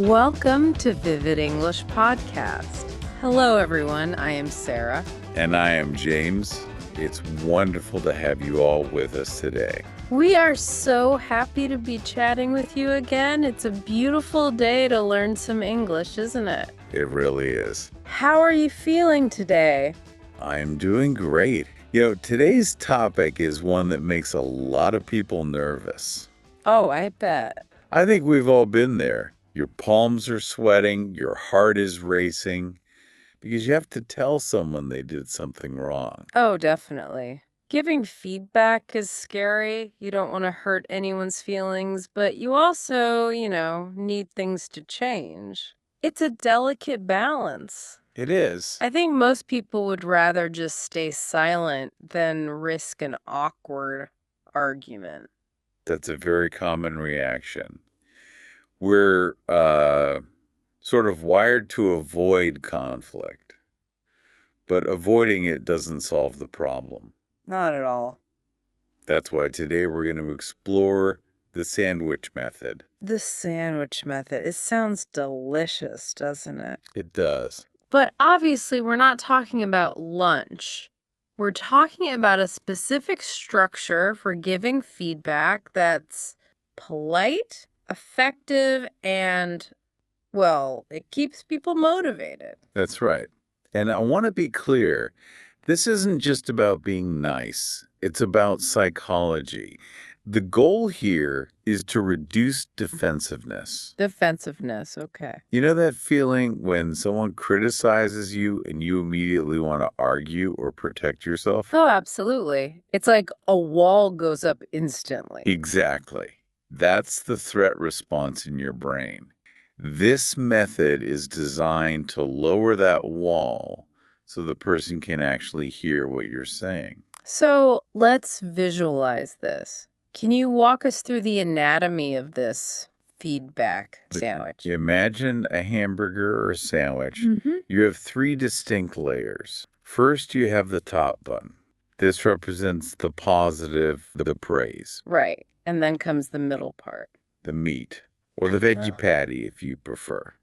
Welcome to Vivid English Podcast. Hello, everyone. I am Sarah. And I am James. It's wonderful to have you all with us today. We are so happy to be chatting with you again. It's a beautiful day to learn some English, isn't it? It really is. How are you feeling today? I am doing great. Today's topic is one that makes a lot of people nervous. Oh, I bet. I think we've all been there. Your palms are sweating, your heart is racing, because you have to tell someone they did something wrong. Oh, definitely. Giving feedback is scary. You don't want to hurt anyone's feelings, but you also, need things to change. It's a delicate balance. It is. I think most people would rather just stay silent than risk an awkward argument. That's a very common reaction. We're sort of wired to avoid conflict, but avoiding it doesn't solve the problem. Not at all. That's why today we're going to explore the sandwich method. The sandwich method. It sounds delicious, doesn't it? It does. But obviously, we're not talking about lunch. We're talking about a specific structure for giving feedback that's polite, effective, and, well, it keeps people motivated. That's right. And I want to be clear, this isn't just about being nice. It's about psychology. The goal here is to reduce defensiveness. Defensiveness, okay. You know that feeling when someone criticizes you and you immediately want to argue or protect yourself? Oh, absolutely. It's like a wall goes up instantly. Exactly. That's the threat response in your brain. This method is designed to lower that wall so the person can actually hear what you're saying. So let's visualize this. Can you walk us through the anatomy of this feedback sandwich? Imagine a hamburger or a sandwich. Mm-hmm. You have three distinct layers. First, you have the top bun. This represents the positive, the praise. Right. And then comes the middle part. The meat, or the veggie patty if you prefer.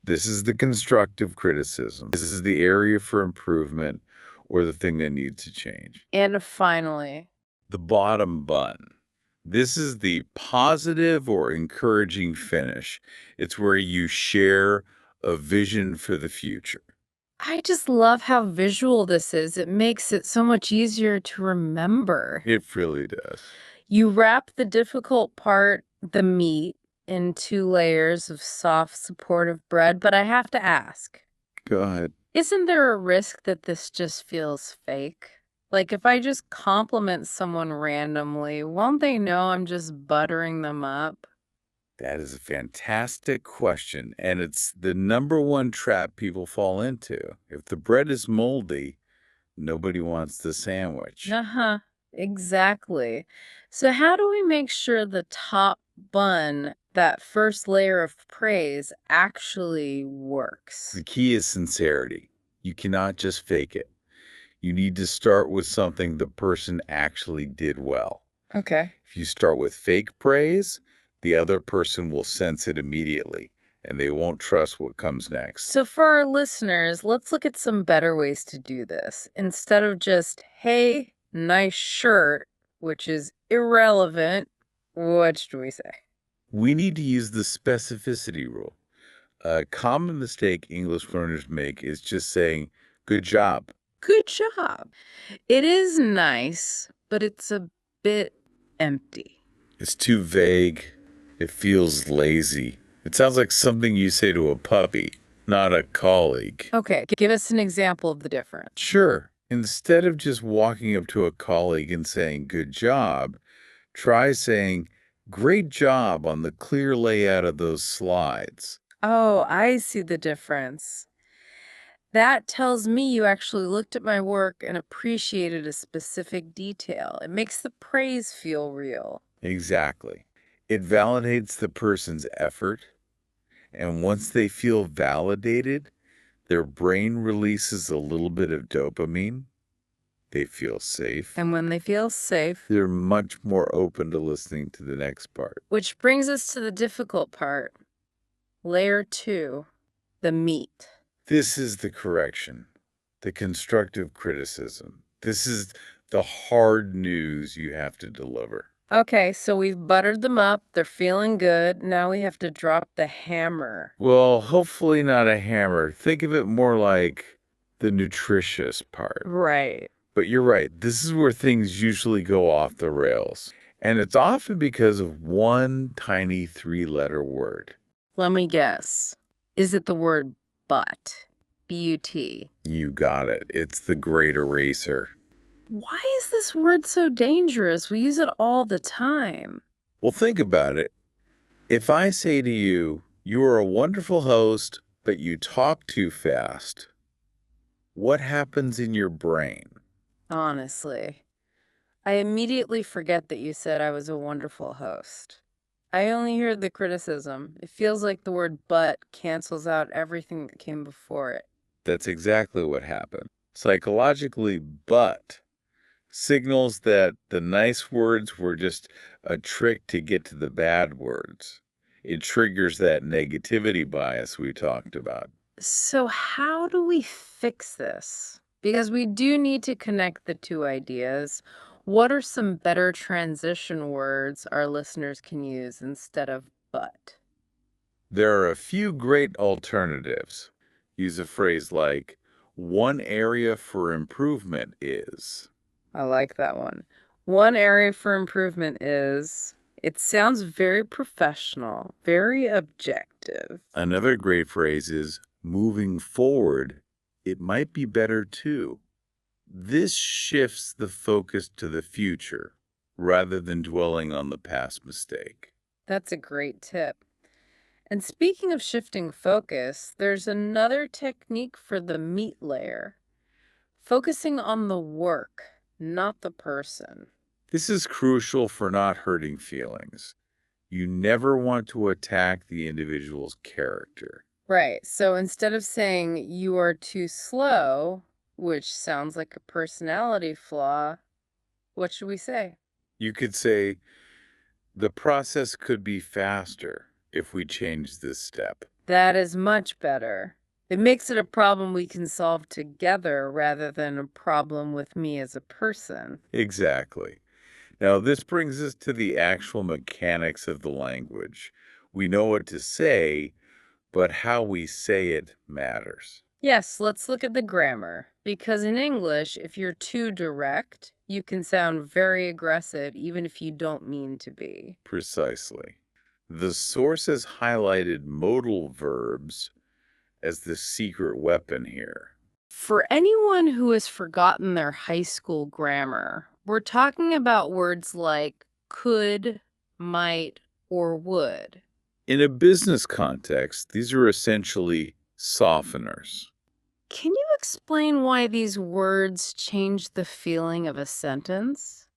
This is the constructive criticism. This is the area for improvement or the thing that needs to change. And finally, the bottom bun. This is the positive or encouraging finish. It's where you share a vision for the future. I just love how visual this is. It makes it so much easier to remember. It really does. You wrap the difficult part, the meat, in 2 layers of soft, supportive bread, but I have to ask. Go ahead. Isn't there a risk that this just feels fake? Like, if I just compliment someone randomly, won't they know I'm just buttering them up? That is a fantastic question, and it's the number one trap people fall into. If the bread is moldy, nobody wants the sandwich. Uh-huh, exactly. So how do we make sure the top bun, that first layer of praise, actually works? The key is sincerity. You cannot just fake it. You need to start with something the person actually did well. Okay. If you start with fake praise, the other person will sense it immediately, and they won't trust what comes next. So for our listeners, let's look at some better ways to do this. Instead of just, hey, nice shirt, which is irrelevant, what should we say? We need to use the specificity rule. A common mistake English learners make is just saying, good job. Good job. It is nice, but it's a bit empty. It's too vague. It feels lazy. It sounds like something you say to a puppy, not a colleague. Okay, give us an example of the difference. Sure. Instead of just walking up to a colleague and saying, good job, try saying, great job on the clear layout of those slides. Oh, I see the difference. That tells me you actually looked at my work and appreciated a specific detail. It makes the praise feel real. Exactly. It validates the person's effort, and once they feel validated, their brain releases a little bit of dopamine. They feel safe. And when they feel safe, they're much more open to listening to the next part. Which brings us to the difficult part. Layer 2, the meat. This is the correction, the constructive criticism. This is the hard news you have to deliver. Okay, so we've buttered them up. They're feeling good. Now we have to drop the hammer. Well, hopefully not a hammer. Think of it more like the nutritious part. Right. But you're right. This is where things usually go off the rails. And it's often because of one tiny three-letter word. Let me guess. Is it the word but? B-U-T. You got it. It's the great eraser. Why is this word so dangerous? We use it all the time. Well, think about it. If I say to you, you are a wonderful host, but you talk too fast, what happens in your brain? Honestly, I immediately forget that you said I was a wonderful host. I only hear the criticism. It feels like the word but cancels out everything that came before it. That's exactly what happened. Psychologically, but signals that the nice words were just a trick to get to the bad words. It triggers that negativity bias we talked about. So how do we fix this? Because we do need to connect the two ideas. What are some better transition words our listeners can use instead of but? There are a few great alternatives. Use a phrase like, one area for improvement is. I like that one. One area for improvement is, it sounds very professional, very objective. Another great phrase is, moving forward, it might be better too. This shifts the focus to the future rather than dwelling on the past mistake. That's a great tip. And speaking of shifting focus, there's another technique for the meat layer, focusing on the work, not the person. This is crucial for not hurting feelings. You never want to attack the individual's character. Right. So instead of saying you are too slow, which sounds like a personality flaw, what should we say? You could say, the process could be faster if we change this step. That is much better. It makes it a problem we can solve together rather than a problem with me as a person. Exactly. Now, this brings us to the actual mechanics of the language. We know what to say, but how we say it matters. Yes, let's look at the grammar. Because in English, if you're too direct, you can sound very aggressive even if you don't mean to be. Precisely. The source has highlighted modal verbs as the secret weapon here. For anyone who has forgotten their high school grammar, we're talking about words like could, might, or would. In a business context, these are essentially softeners. Can you explain why these words change the feeling of a sentence?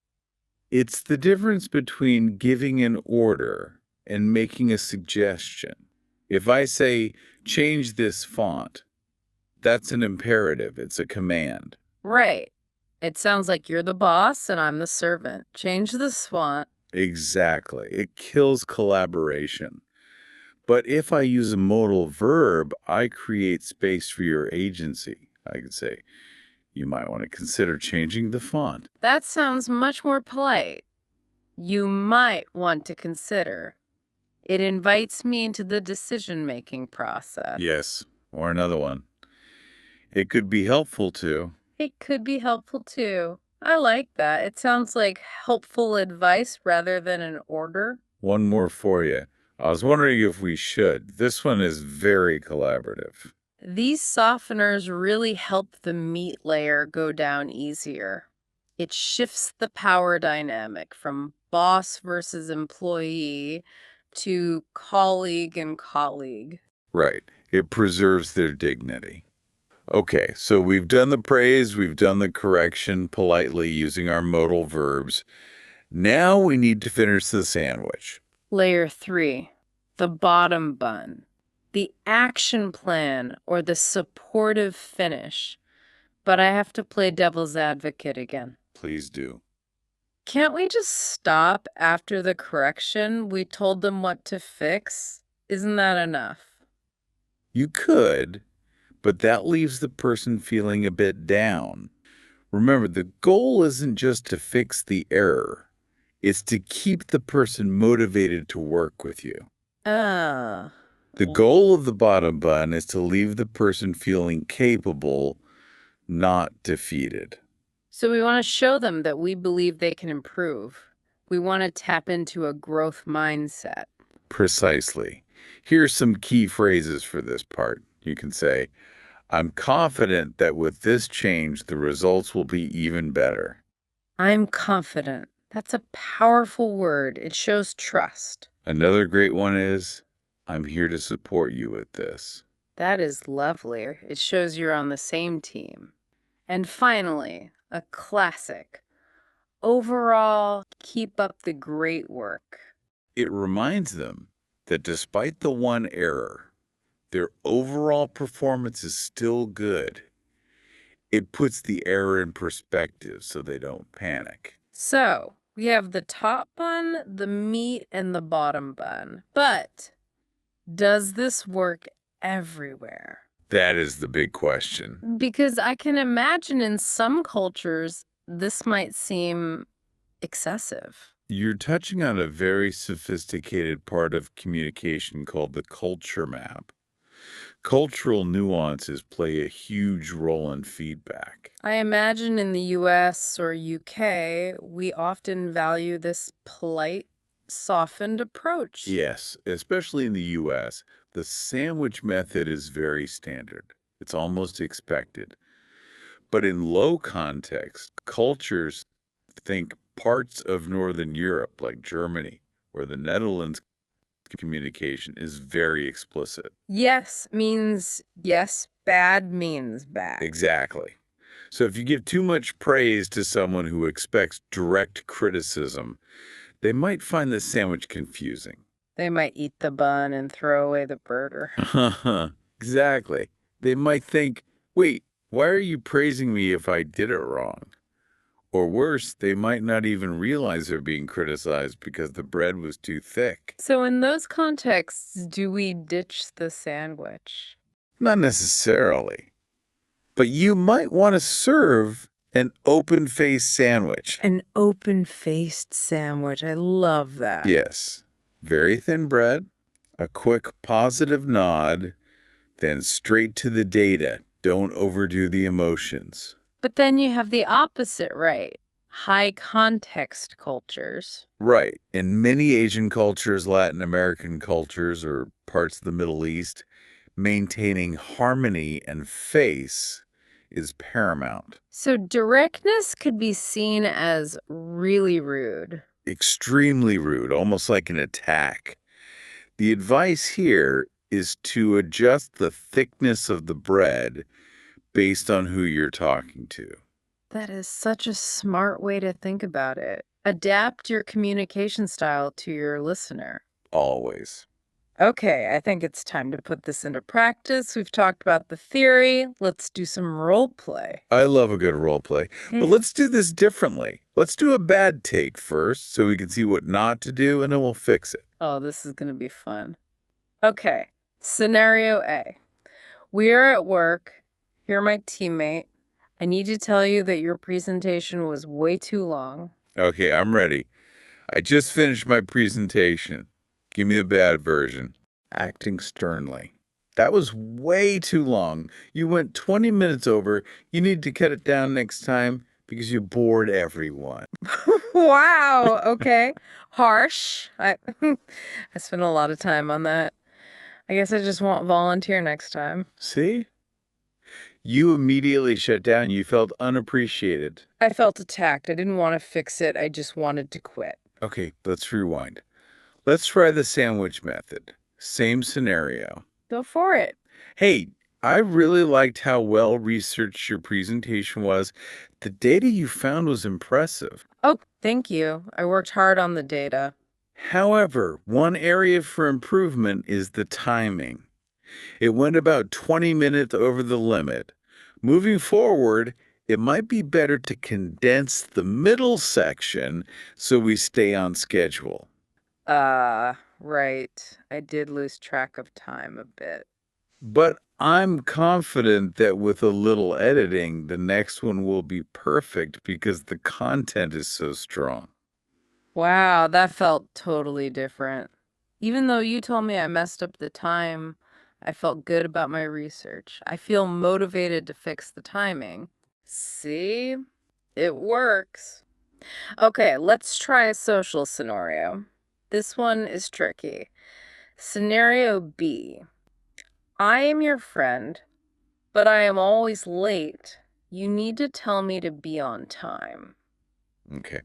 It's the difference between giving an order and making a suggestion. If I say, change this font, that's an imperative, it's a command. Right. It sounds like you're the boss and I'm the servant. Change this font. Exactly. It kills collaboration. But if I use a modal verb, I create space for your agency. I could say, you might want to consider changing the font. That sounds much more polite. You might want to consider. It invites me into the decision-making process. Yes, or another one. It could be helpful to. It could be helpful too. I like that. It sounds like helpful advice rather than an order. One more for you. I was wondering if we should. This one is very collaborative. These softeners really help the meat layer go down easier. It shifts the power dynamic from boss versus employee to colleague and colleague. Right. It preserves their dignity. Okay, so we've done the praise, we've done the correction politely using our modal verbs. Now we need to finish the sandwich. Layer 3, the bottom bun. The action plan or the supportive finish. But I have to play devil's advocate again. Please do. Can't we just stop after the correction? We told them what to fix. Isn't that enough? You could, but that leaves the person feeling a bit down. Remember, the goal isn't just to fix the error, it's to keep the person motivated to work with you. Uh, The goal of the bottom button is to leave the person feeling capable, not defeated. so we want to show them that we believe they can improve. We want to tap into a growth mindset. Precisely. Here's some key phrases for this part. You can say, I'm confident that with this change, the results will be even better. I'm confident. That's a powerful word. It shows trust. Another great one is, I'm here to support you with this. That is lovely. It shows you're on the same team. And finally, a classic. Overall, keep up the great work. It reminds them that despite the one error, their overall performance is still good. It puts the error in perspective so they don't panic. So, we have the top bun, the meat, and the bottom bun. But does this work everywhere? That is the big question. Because I can imagine in some cultures, this might seem excessive. You're touching on a very sophisticated part of communication called the culture map. Cultural nuances play a huge role in feedback. I imagine in the US or UK, we often value this polite, softened approach. Yes, especially in the US, the sandwich method is very standard. It's almost expected. But in low context, cultures think parts of Northern Europe, like Germany or the Netherlands, communication is very explicit. Yes means yes, bad means bad. Exactly. So if you give too much praise to someone who expects direct criticism, they might find the sandwich confusing. They might eat the bun and throw away the burger. Exactly. They might think, wait, why are you praising me if I did it wrong? Or worse, they might not even realize they're being criticized because the bread was too thick. So, in those contexts, do we ditch the sandwich? Not necessarily. But you might want to serve an open-faced sandwich. An open-faced sandwich. I love that. Yes. Very thin bread, a quick positive nod, then straight to the data. Don't overdo the emotions. But then you have the opposite, right? High context cultures. Right. In many Asian cultures, Latin American cultures, or parts of the Middle East, maintaining harmony and face is paramount. So directness could be seen as really rude. Extremely rude, almost like an attack. The advice here is to adjust the thickness of the bread based on who you're talking to. That is such a smart way to think about it. Adapt your communication style to your listener. Always. Okay, I think it's time to put this into practice. We've talked about the theory. Let's do some role play. I love a good role play, but let's do this differently. Let's do a bad take first so we can see what not to do, and then we'll fix it. Oh, this is going to be fun. Okay, scenario A. We are at work. You're my teammate. I need to tell you that your presentation was way too long. Okay, I'm ready. I just finished my presentation. Give me the bad version. Acting sternly. That was way too long. You went 20 minutes over. You need to cut it down next time because you bored everyone. Wow, okay. Harsh. I I spent a lot of time on that. I guess I just won't volunteer next time. See? You immediately shut down. You felt unappreciated. I felt attacked. I didn't want to fix it. I just wanted to quit. Okay, let's rewind. Let's try the sandwich method. Same scenario. Go for it. Hey, I really liked how well researched your presentation was. The data you found was impressive. Oh, thank you. I worked hard on the data. However, one area for improvement is the timing. It went about 20 minutes over the limit. Moving forward, it might be better to condense the middle section so we stay on schedule. Right. I did lose track of time a bit. But I'm confident that with a little editing, the next one will be perfect because the content is so strong. Wow, that felt totally different. Even though you told me I messed up the time, I felt good about my research. I feel motivated to fix the timing. See? It works. Okay, let's try a social scenario. This one is tricky. Scenario B. I am your friend, but I am always late. You need to tell me to be on time. Okay,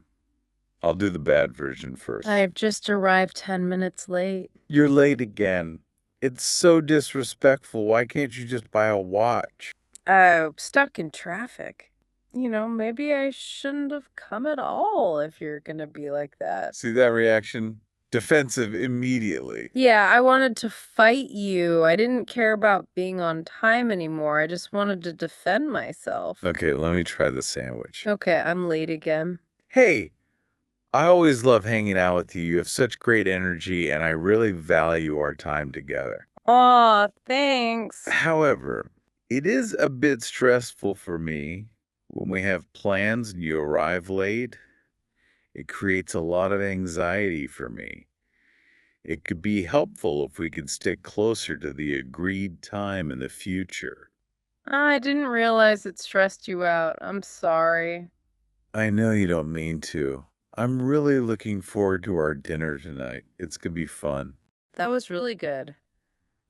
I'll do the bad version first. I've just arrived 10 minutes late. You're late again. It's so disrespectful. Why can't you just buy a watch? Oh, stuck in traffic. Maybe I shouldn't have come at all if you're gonna be like that. See that reaction? Defensive immediately. Yeah, I wanted to fight you. I didn't care about being on time anymore. I just wanted to defend myself. Okay, let me try the sandwich. Okay, I'm late again. Hey, I always love hanging out with you. You have such great energy, and I really value our time together. Aw, thanks. However, it is a bit stressful for me when we have plans and you arrive late. It creates a lot of anxiety for me. It could be helpful if we could stick closer to the agreed time in the future. I didn't realize it stressed you out. I'm sorry. I know you don't mean to. I'm really looking forward to our dinner tonight. It's gonna be fun. That was really good.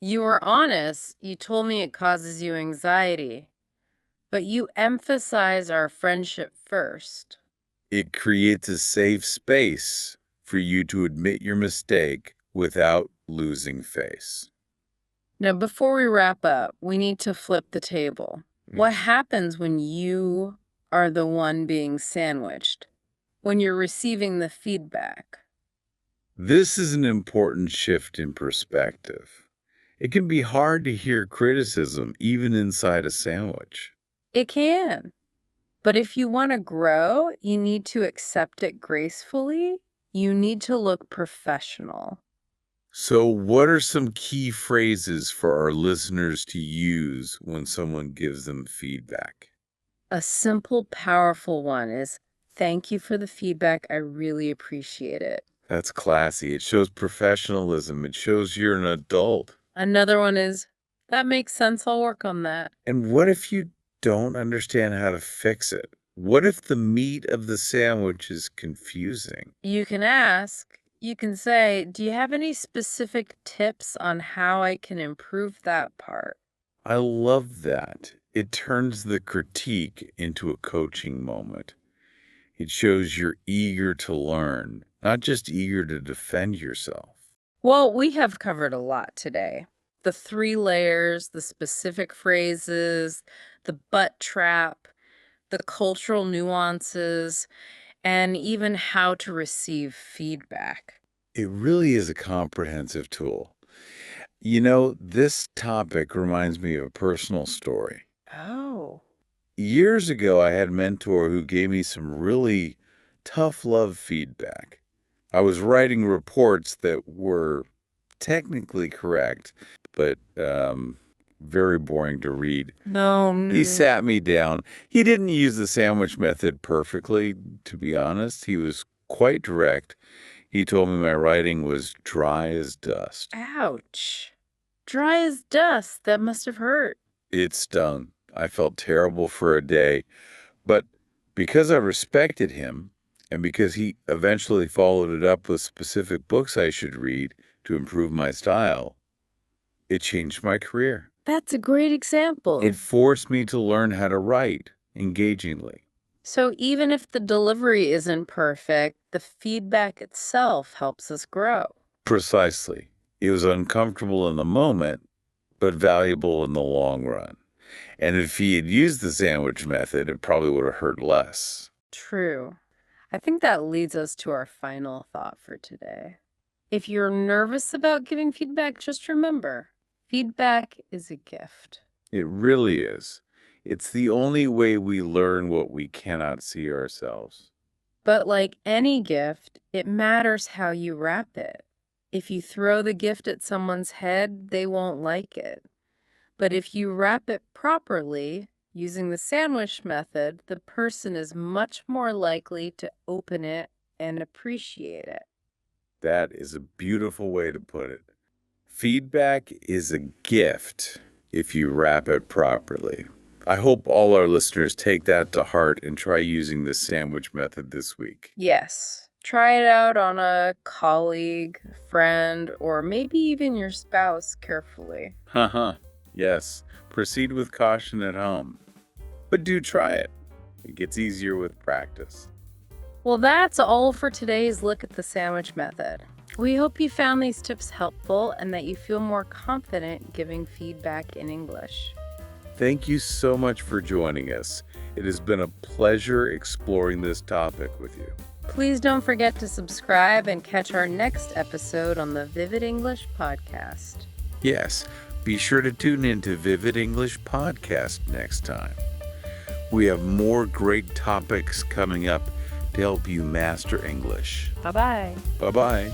You were honest. You told me it causes you anxiety, but you emphasize our friendship first. It creates a safe space for you to admit your mistake without losing face. Now, before we wrap up, we need to flip the table. What happens when you are the one being sandwiched? When you're receiving the feedback? This is an important shift in perspective. It can be hard to hear criticism even inside a sandwich. It can. But if you want to grow, you need to accept it gracefully. You need to look professional. So, what are some key phrases for our listeners to use when someone gives them feedback? A simple, powerful one is, "Thank you for the feedback. I really appreciate it." That's classy. It shows professionalism. It shows you're an adult. Another one is, "That makes sense. I'll work on that." And what if you don't understand how to fix it? What if the meat of the sandwich is confusing? You can ask, you can say, "Do you have any specific tips on how I can improve that part?" I love that. It turns the critique into a coaching moment. It shows you're eager to learn, not just eager to defend yourself. Well, we have covered a lot today. The 3 layers, the specific phrases, the butt trap, the cultural nuances, and even how to receive feedback. It really is a comprehensive tool. You know, this topic reminds me of a personal story. Oh. Years ago, I had a mentor who gave me some really tough love feedback. I was writing reports that were technically correct, but very boring to read. No. He sat me down. He didn't use the sandwich method perfectly, to be honest. He was quite direct. He told me my writing was dry as dust. Ouch. Dry as dust. That must have hurt. It stung. I felt terrible for a day, but because I respected him and because he eventually followed it up with specific books I should read to improve my style, it changed my career. That's a great example. It forced me to learn how to write engagingly. So even if the delivery isn't perfect, the feedback itself helps us grow. Precisely. It was uncomfortable in the moment, but valuable in the long run. And if he had used the sandwich method, it probably would have hurt less. True. I think that leads us to our final thought for today. If you're nervous about giving feedback, just remember, feedback is a gift. It really is. It's the only way we learn what we cannot see ourselves. But like any gift, it matters how you wrap it. If you throw the gift at someone's head, they won't like it. But if you wrap it properly, using the sandwich method, the person is much more likely to open it and appreciate it. That is a beautiful way to put it. Feedback is a gift if you wrap it properly. I hope all our listeners take that to heart and try using the sandwich method this week. Yes. Try it out on a colleague, friend, or maybe even your spouse carefully. Haha. Yes. Proceed with caution at home. But do try it. It gets easier with practice. Well, that's all for today's look at the sandwich method. We hope you found these tips helpful and that you feel more confident giving feedback in English. Thank you so much for joining us. It has been a pleasure exploring this topic with you. Please don't forget to subscribe and catch our next episode on the Vivid English podcast. Yes, be sure to tune in to Vivid English Podcast next time. We have more great topics coming up to help you master English. Bye-bye. Bye-bye.